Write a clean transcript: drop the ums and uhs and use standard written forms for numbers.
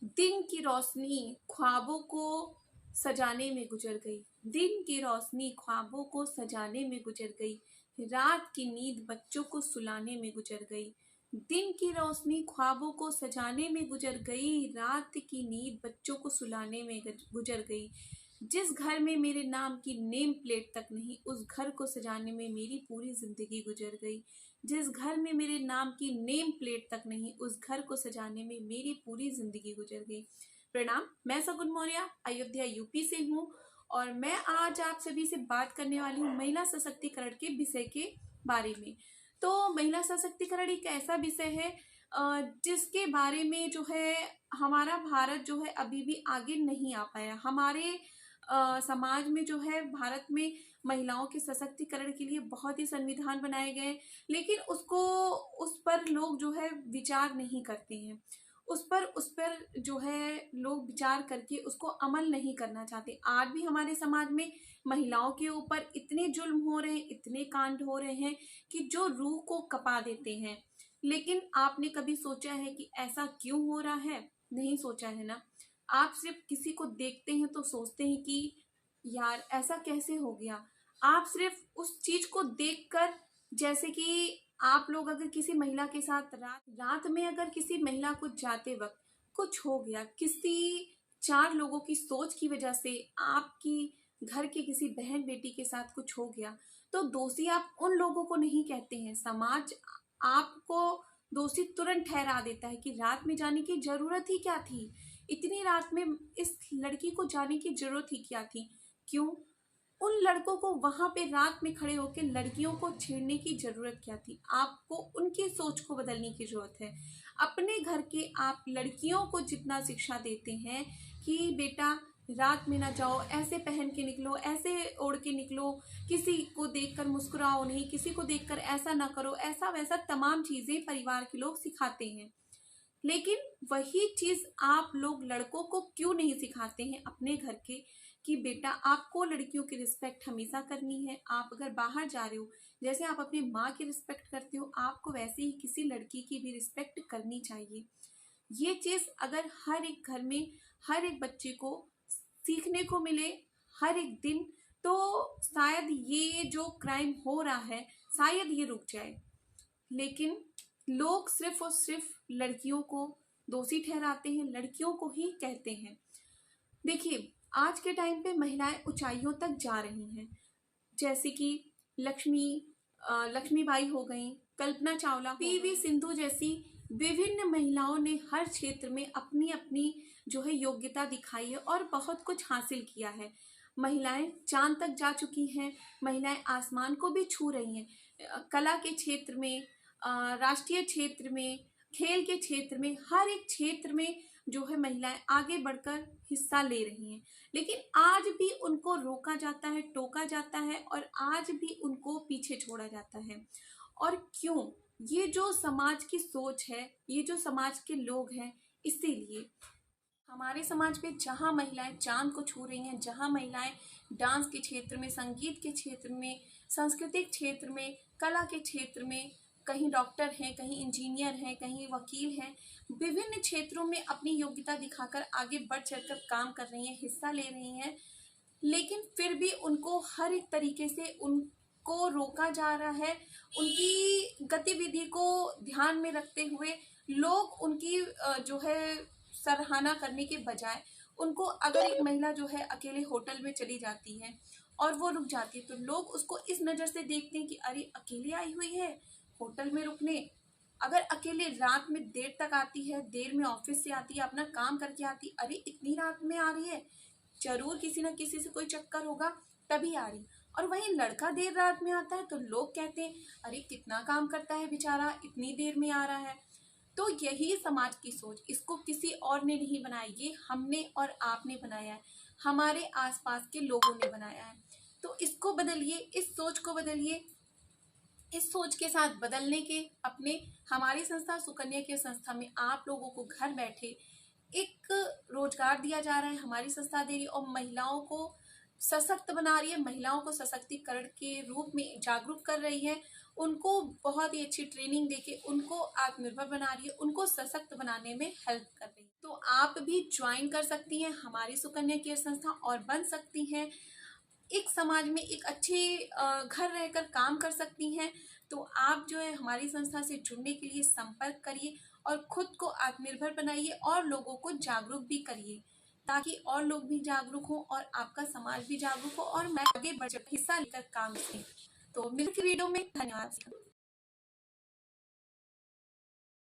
दिन की रोशनी ख्वाबों को सजाने में गुजर गई। दिन की रोशनी ख्वाबों को सजाने में गुजर गई। रात की नींद बच्चों को सुलाने में गुजर गई। दिन की रोशनी ख्वाबों को सजाने में गुजर गई। रात की नींद बच्चों को सुलाने में गुजर गई। जिस घर में मेरे नाम की नेम प्लेट तक नहीं, उस घर को सजाने में मेरी पूरी जिंदगी गुजर गई। जिस घर में मेरे नाम की नेम प्लेट तक नहीं, उस घर को सजाने में मेरी पूरी जिंदगी गुजर गई। प्रणाम, मैं सगुन मौर्य अयोध्या यूपी से हूँ और मैं आज आप सभी से बात करने वाली हूँ महिला सशक्तिकरण के विषय के बारे में। तो महिला सशक्तिकरण एक ऐसा विषय है जिसके बारे में जो है हमारा भारत जो है अभी भी आगे नहीं आ पाया। हमारे समाज में जो है भारत में महिलाओं के सशक्तिकरण के लिए बहुत ही संविधान बनाए गए, लेकिन उस पर लोग जो है विचार नहीं करते हैं। उस पर जो है लोग विचार करके उसको अमल नहीं करना चाहते। आज भी हमारे समाज में महिलाओं के ऊपर इतने जुल्म हो रहे हैं, इतने कांड हो रहे हैं कि जो रूह को कपा देते हैं। लेकिन आपने कभी सोचा है कि ऐसा क्यों हो रहा है? नहीं सोचा है ना। आप सिर्फ किसी को देखते हैं तो सोचते हैं कि यार ऐसा कैसे हो गया। आप सिर्फ उस चीज को देखकर, जैसे कि आप लोग अगर किसी महिला के साथ रात में अगर किसी महिला को जाते वक्त कुछ हो गया, किसी 4 लोगों की सोच की वजह से आपकी घर के किसी बहन बेटी के साथ कुछ हो गया, तो दोषी आप उन लोगों को नहीं कहते हैं। समाज आपको दोषी तुरंत ठहरा देता है कि रात में जाने की जरूरत ही क्या थी, इतनी रात में इस लड़की को जाने की जरूरत ही क्या थी। क्यों उन लड़कों को वहां पे रात में खड़े होकर लड़कियों को छेड़ने की जरूरत क्या थी? आपको उनकी सोच को बदलने की जरूरत है। अपने घर के आप लड़कियों को जितना शिक्षा देते हैं कि बेटा रात में ना जाओ, ऐसे पहन के निकलो, ऐसे ओढ़ के निकलो, किसी को देखकर मुस्कुराओ नहीं, किसी को देखकर ऐसा ना करो, ऐसा वैसा तमाम चीजें परिवार के लोग सिखाते हैं। लेकिन वही चीज आप लोग लड़कों को क्यों नहीं सिखाते हैं अपने घर के कि बेटा आपको लड़कियों की रिस्पेक्ट हमेशा करनी है। आप अगर बाहर जा रहे हो, जैसे आप अपनी माँ की रिस्पेक्ट करते हो, आपको वैसे ही किसी लड़की की भी रिस्पेक्ट करनी चाहिए। ये चीज अगर हर एक घर में हर एक बच्चे को सीखने को मिले हर एक दिन, तो शायद ये जो क्राइम हो रहा है शायद ये रुक जाए। लेकिन लोग सिर्फ और सिर्फ लड़कियों को दोषी ठहराते हैं, लड़कियों को ही कहते हैं। देखिए आज के टाइम पे महिलाएं ऊंचाइयों तक जा रही हैं, जैसे कि लक्ष्मीबाई हो गई, कल्पना चावला, पीवी सिंधु जैसी विभिन्न महिलाओं ने हर क्षेत्र में अपनी अपनी जो है योग्यता दिखाई है और बहुत कुछ हासिल किया है। महिलाएं चांद तक जा चुकी हैं, महिलाएं आसमान को भी छू रही हैं। कला के क्षेत्र में, राष्ट्रीय क्षेत्र में, खेल के क्षेत्र में, हर एक क्षेत्र में जो है महिलाएं आगे बढ़कर हिस्सा ले रही हैं। लेकिन आज भी उनको रोका जाता है, टोका जाता है और आज भी उनको पीछे छोड़ा जाता है। और क्यों? ये जो समाज की सोच है, ये जो समाज के लोग हैं, इसीलिए हमारे समाज में जहाँ महिलाएं चांद को छू रही हैं, जहाँ महिलाएं डांस के क्षेत्र में, संगीत के क्षेत्र में, सांस्कृतिक क्षेत्र में, कला के क्षेत्र में, कहीं डॉक्टर हैं, कहीं इंजीनियर हैं, कहीं वकील हैं, विभिन्न क्षेत्रों में अपनी योग्यता दिखाकर आगे बढ़ चढ़कर काम कर रही हैं, हिस्सा ले रही हैं। लेकिन फिर भी उनको हर एक तरीके से उनको रोका जा रहा है। उनकी गतिविधि को ध्यान में रखते हुए लोग उनकी जो है सराहना करने के बजाय उनको, अगर एक महिला जो है अकेले होटल में चली जाती है और वो रुक जाती है, तो लोग उसको इस नज़र से देखते हैं कि अरे अकेले आई हुई है होटल में रुकने। अगर अकेले रात में देर तक आती है, देर में ऑफिस से आती है, अपना काम करके आती, अरे इतनी रात में आ रही है, जरूर किसी ना किसी से कोई चक्कर होगा तभी आ रही। और वहीं लड़का देर रात में आता है तो लोग कहते हैं अरे कितना काम करता है बेचारा, इतनी देर में आ रहा है। तो यही समाज की सोच, इसको किसी और ने नहीं बनाया, ये हमने और आपने बनाया है, हमारे आसपास के लोगों ने बनाया है। तो इसको बदलिए, इस सोच को बदलिए। इस सोच के साथ बदलने के अपने हमारी संस्था सुकन्या के संस्था में आप लोगों को घर बैठे एक रोजगार दिया जा रहा है। हमारी संस्था दे रही है और महिलाओं को सशक्त बना रही है, महिलाओं को सशक्तिकरण के रूप में जागरूक कर रही है, उनको बहुत ही अच्छी ट्रेनिंग देके उनको आत्मनिर्भर बना रही है, उनको सशक्त बनाने में हेल्प कर रही है। तो आप भी ज्वाइन कर सकती हैं हमारी सुकन्या केयर संस्था और बन सकती हैं एक समाज में एक अच्छे घर रहकर काम कर सकती हैं। तो आप जो है हमारी संस्था से जुड़ने के लिए संपर्क करिए और खुद को आत्मनिर्भर बनाइए और लोगों को जागरूक भी करिए, ताकि और लोग भी जागरूक हों और आपका समाज भी जागरूक हो और मैं आगे बढ़ हिस्सा लेकर काम करें। तो मिलती वीडियो में, धन्यवाद।